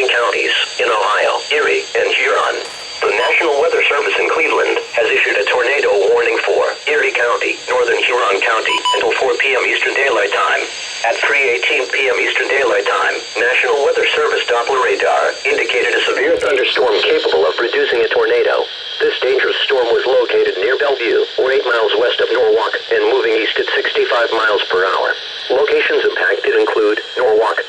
following counties in Ohio, Erie, and Huron. The National Weather Service in Cleveland has issued a tornado warning for Erie County, northern Huron County, until 4 p.m. Eastern Daylight Time. At 3:18 p.m. Eastern Daylight Time, National Weather Service Doppler radar indicated a severe thunderstorm capable of producing a tornado. This dangerous storm was located near Bellevue, or 8 miles west of Norwalk, and moving east at 65 miles per hour. Locations impacted include Norwalk,